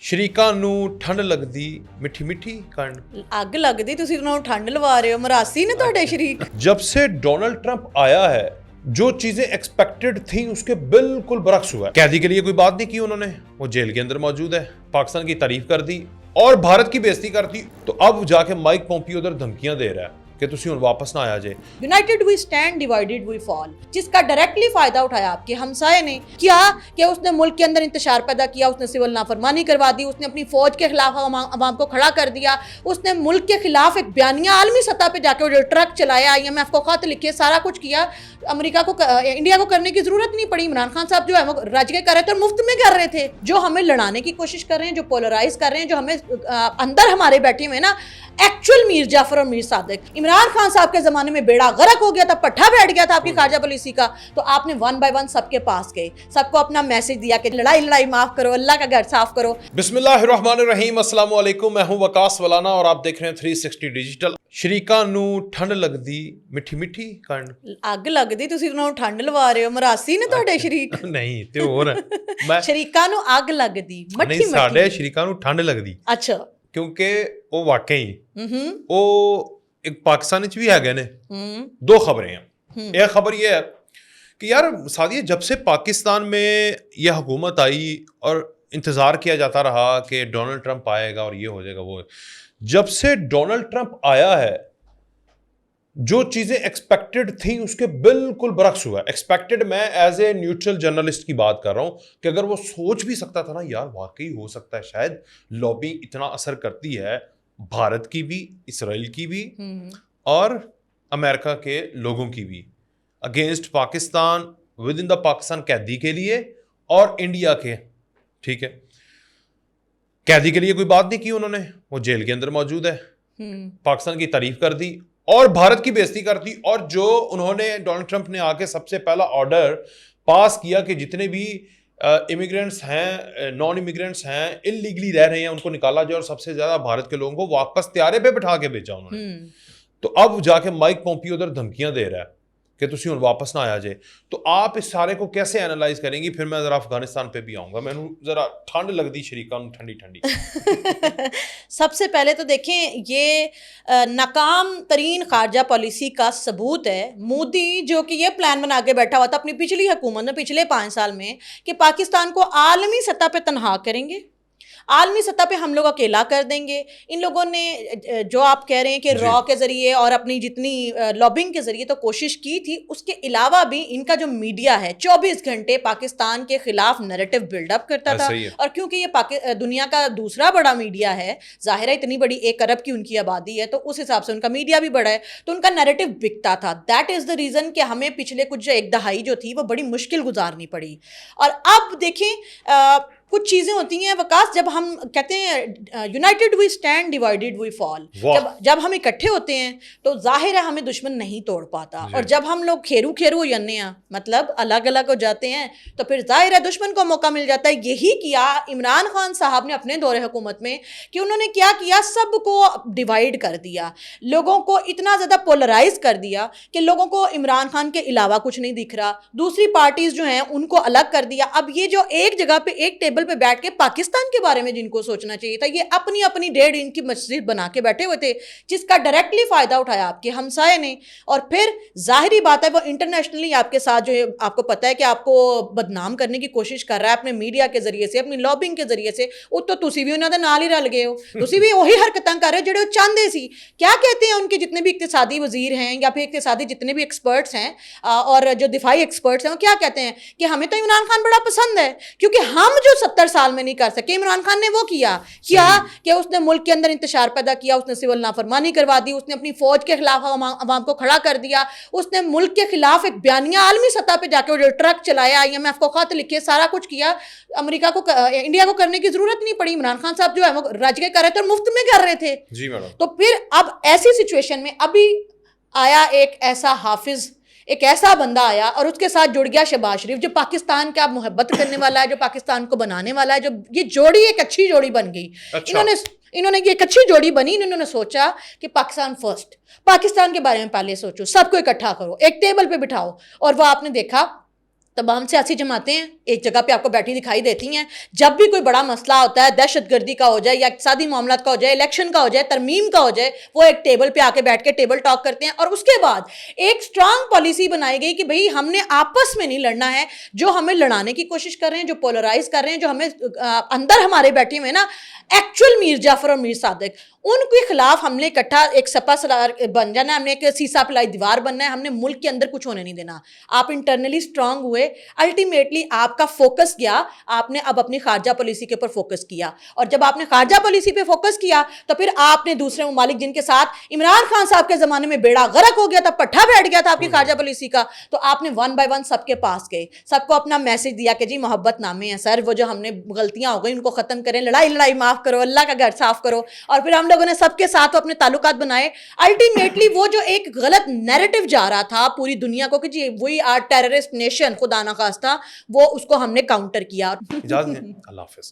ਸ਼ਰੀਕਾਂ ਨੂੰ ਠੰਡ ਲੱਗਦੀ ਮਿੱਠੀ ਮਿੱਠੀ ਕੰਡ। ਅੱਗ ਲੱਗਦੀ, ਤੁਸੀਂ ਉਹਨਾਂ ਨੂੰ ਠੰਡ ਲਵਾ ਰਹੇ ਹੋ। ਮਰਾਸੀ ਨੇ ਤੁਹਾਡੇ ਸ਼ਰੀਕ। जब से डोनाल्ड ट्रंप आया है जो चीजें एक्सपेक्टेड थी उसके बिल्कुल बरक्स हुआ है। कैदी के लिए कोई बात नहीं की उन्होंने, वो जेल के अंदर मौजूद है, पाकिस्तान की तारीफ कर दी और भारत की बेइज्जती कर दी। तो अब जाके माइक पोम्पियो उधर धमकियां दे रहा है कि तुसी हुण वापस ना आया जे। United we stand, divided we fall, जिसका डायरेक्टली फायदा उठाया आपके हमसाये ने। क्या कि उसने मुल्क के अंदर इंतशार पैदा किया, उसने सिविल नाफरमानी करवा दी, उसने अपनी फौज के खिलाफ अवाम को खड़ा कर दिया, उसने मुल्क के खिलाफ एक बयानिया आलमी सतह पे जाके ट्रक चलाया, IMF को खत लिखे, सारा कुछ किया। अमेरिका को, इंडिया को करने की जरूरत नहीं पड़ी। इमरान खान साहब जो है वो रज के कर रहे थे और मुफ्त में कर रहे थे। जो हमें लड़ाने की कोशिश कर रहे हैं, जो पोलराइज कर रहे हैं, जो हमें अंदर हमारे बैठे हुए ना एक्चुअल मीर जाफर और मीर सादिक। इमरान खान साहब के जमाने में बेड़ा गर्क हो गया था, पट्टा बैठ गया था आपकी खारजा पॉलिसी का, तो आपने वन बाय वन सबके पास गए, सबको अपना मैसेज दिया कि लड़ाई माफ करो, अल्लाह का घर साफ करो। बिस्मिल्लाहिर्रहमानिर्रहीम, अस्सलाम वालेकुम, मैं हूं वकास वलाना और आप देख रहे हैं 360 डिजिटल। ਸ਼ਰੀਕਾਂ ਨੂੰ ਠੰਡ ਲੱਗਦੀ ਮਿੱਠੀ ਮਿੱਠੀ ਕੰਡ। ਅੱਗ ਲੱਗਦੀ, ਤੁਸੀਂ ਉਹਨਾਂ ਨੂੰ ਠੰਡ ਲਵਾ ਰਹੇ ਹੋ। ਮਰਾਸੀ ਨੇ ਤੁਹਾਡੇ ਸ਼ਰੀਕ। ਨਹੀਂ ਤੇ ਹੋਰ ਮੈਂ ਸ਼ਰੀਕਾਂ ਨੂੰ ਅੱਗ ਲੱਗਦੀ ਮੱਠੀ ਨਹੀਂ, ਸਾਡੇ ਸ਼ਰੀਕਾਂ ਨੂੰ ਠੰਡ ਲੱਗਦੀ। ਅੱਛਾ, ਕਿਉਂਕਿ ਉਹ ਵਾਕਈ ਉਹ ਇੱਕ ਪਾਕਿस्तान ਵਿੱਚ ਵੀ ਹੈਗੇ ਨੇ। दो खबरें हैं। एक खबर ये है कि यार सादिया, जब से पाकिस्तान में यह हुकूमत आई और इंतज़ार किया जाता रहा कि डोनाल्ड ट्रंप आएगा और ये हो जाएगा वो, जब से डोनाल्ड ट्रंप आया है जो चीज़ें एक्सपेक्टेड थी उसके बिल्कुल बरक्स हुआ है। एक्सपेक्टेड मैं एज ए न्यूट्रल जर्नलिस्ट की बात कर रहा हूँ कि अगर वो सोच भी सकता था ना यार, वाकई हो सकता है शायद लॉबिंग इतना असर करती है, भारत की भी, इसराइल की भी और अमेरिका के लोगों की भी, against Pakistan, with in the Pakistan कैदी के लिए और इंडिया के। ठीक है, कैदी के लिए कोई बात नहीं की उन्होंने, वो जेल के अंदर मौजूद है, पाकिस्तान की तारीफ कर दी और भारत की बेइज्जती कर दी। और जो उन्होंने, डोनाल्ड ट्रंप ने आके सबसे पहला ऑर्डर पास किया कि जितने भी इमिग्रेंट्स हैं, नॉन इमिग्रेंट्स हैं, इलीगली रह रहे हैं, उनको निकाला जाए और सबसे ज़्यादा भारत के लोगों को वापस त्यारे पे बिठा के भेजा उन्होंने। तो अब जाके माइक पोम्पियो उधर धमकियां दे रहा है कि तुसी हुण वापस ना आया जे। तो आप इस सारे को कैसे एनालाइज करेंगी? फिर मैं ज़रा अफगानिस्तान पे भी आऊँगा। मैनू ज़रा ठंड लगती शरीका नूं ठंडी ठंडी। सबसे पहले तो देखें, ये नाकाम तरीन खारजा पॉलिसी का सबूत है। मोदी जो कि ये प्लान बना के बैठा हुआ था अपनी पिछली हुकूमत में, पिछले 5 साल में, कि पाकिस्तान को आलमी सतह पे तनहा करेंगे, आलमी सतह पे हम लोग अकेला कर देंगे। इन लोगों ने जो आप कह रहे हैं कि रॉ के ज़रिए और अपनी जितनी लॉबिंग के ज़रिए तो कोशिश की थी, उसके अलावा भी इनका जो मीडिया है 24 घंटे पाकिस्तान के ख़िलाफ़ नैरेटिव बिल्डअप करता था। और क्योंकि ये दुनिया का दूसरा बड़ा मीडिया है, ज़ाहिर है इतनी बड़ी 1 अरब की उनकी आबादी है, तो उस हिसाब से उनका मीडिया भी बड़ा है, तो उनका नैरेटिव बिकता था। दैट इज़ द रीज़न कि हमें पिछले कुछ 1 दहाई जो थी वो बड़ी मुश्किल गुजारनी पड़ी। और अब देखें, कुछ चीज़ें होती हैं वकास, जब हम कहते हैं united we stand, divided we fall, जब हम इकट्ठे होते हैं तो जाहिर है हमें दुश्मन नहीं तोड़ पाता। और जब हम लोग खेरू हो जाते हैं, मतलब अलग अलग हो जाते हैं, तो फिर जाहिर है दुश्मन को मौका मिल जाता है। यही किया इमरान खान साहब ने अपने दौरे हुकूमत में, कि उन्होंने क्या किया, सबको डिवाइड कर दिया, लोगों को इतना ज़्यादा पोलराइज कर दिया कि लोगों को इमरान खान के अलावा कुछ नहीं दिख रहा, दूसरी पार्टीज़ जो हैं उनको अलग कर दिया। अब ये जो एक जगह पे एक टेबल पे बैठ के पाकिस्तान के बारे में जिनको सोचना चाहिए था, ये अपनी अपनी 1.5 इंच की मस्जिद बना के बैठे हुए थे, जिसका डायरेक्टली फायदा उठाया आपके हमसाये ने। और फिर जाहिरी बात है वो इंटरनेशनली आपके साथ जो है, आपको पता है कि आपको बदनाम करने की कोशिश कर रहा है अपने मीडिया के जरिए से, अपनी लॉबिंग के जरिए से। तो तुसी भी उन्होंने नाल ही रल गए हो, तुसी भी वही हरकतां कर रहे हो जो चाहते सी। क्या कहते हैं उनके जितने भी इक्तिसादी वजीर हैं या फिर इक्तिसादी जितने भी एक्सपर्ट्स हैं और जो दिफाई एक्सपर्ट्स हैं, वो क्या कहते हैं कि हमें तो इमरान खान बड़ा पसंद है, क्योंकि हम जो 70 साल में नहीं कर सके, इमरान खान ने वो किया। क्या कि उसने मुल्क के अंदर इंतशार पैदा किया, उसने सिविल नाफरमानी करवा दी, उसने अपनी फौज के खिलाफ अवाम को खड़ा कर दिया, उसने मुल्क के खिलाफ एक बयानिया आलमी सतह पे जाके ट्रक चलाया, IMF को खत लिखे, सारा कुछ किया। अमेरिका को, इंडिया को करने की जरूरत नहीं पड़ी। इमरान खान साहब जो है वो रज के कर रहे थे और मुफ्त में कर रहे थे। जी मैडम। तो फिर अब ऐसी सिचुएशन में अभी आया एक ऐसा हाफिज, एक ऐसा बंदा आया और उसके साथ जुड़ गया शहबाज शरीफ, जो पाकिस्तान का मोहब्बत करने वाला है, जो पाकिस्तान को बनाने वाला है। जो ये जोड़ी एक अच्छी जोड़ी बन गई। अच्छा। इन्होंने ये एक अच्छी जोड़ी बनी। इन्होंने सोचा कि पाकिस्तान फर्स्ट, पाकिस्तान के बारे में पहले सोचो, सबको इकट्ठा करो, एक टेबल पे बिठाओ। और वो आपने देखा तमाम सियासी जमातें हैं, एक जगह पे आपको बैठी दिखाई देती हैं। जब भी कोई बड़ा मसला होता है, दहशत गर्दी का हो जाए या इक़्तिसादी मामलात का हो जाए, इलेक्शन का हो जाए, तरमीम का हो जाए, वो एक टेबल पे आके बैठ के टेबल टॉक करते हैं। और उसके बाद एक स्ट्रांग पॉलिसी बनाई गई कि भाई हमने आपस में नहीं लड़ना है, जो हमें लड़ाने की कोशिश कर रहे हैं, जो पोलराइज कर रहे हैं, जो हमें अंदर हमारे बैठे हुए हैं ना एक्चुअल मीर जाफर और मीर सादिक, उनके खिलाफ हमने इकट्ठा एक सपा सलार बन जाना है, हमने एक सीसा पिलाई दीवार बनना है, हमने मुल्क के अंदर कुछ होने नहीं देना। आप इंटरनली स्ट्रांग हुए, अल्टीमेटली आपका फोकस गया, आपने अब अपनी खारजा पॉलिसी के ऊपर फोकस किया। और जब आपने खारजा पॉलिसी पे फोकस किया तो फिर आपने दूसरे ममालिक जिनके साथ इमरान खान साहब के जमाने में बेड़ा गर्क हो गया था, पट्ठा बैठ गया था आपकी खारजा पॉलिसी का, तो आपने वन बाय वन सबके पास गए, सबको अपना मैसेज दिया कि जी मोहब्बत नामे हैं सर, वो जो हमने गलतियां हो गई उनको खत्म करें, लड़ाई माफ करो, अल्लाह का घर साफ करो। और फिर हम लोगों ने सबके साथ अपने ताल्लुकात बनाए। अल्टीमेटली वो जो एक गलत नैरेटिव जा रहा था पूरी दुनिया को कि जी वी आर टेररिस्ट नेशन खुदा ना खास्ता, वो उसको हमने काउंटर किया। इजाज़त दें, अल्लाह हाफ़िज़।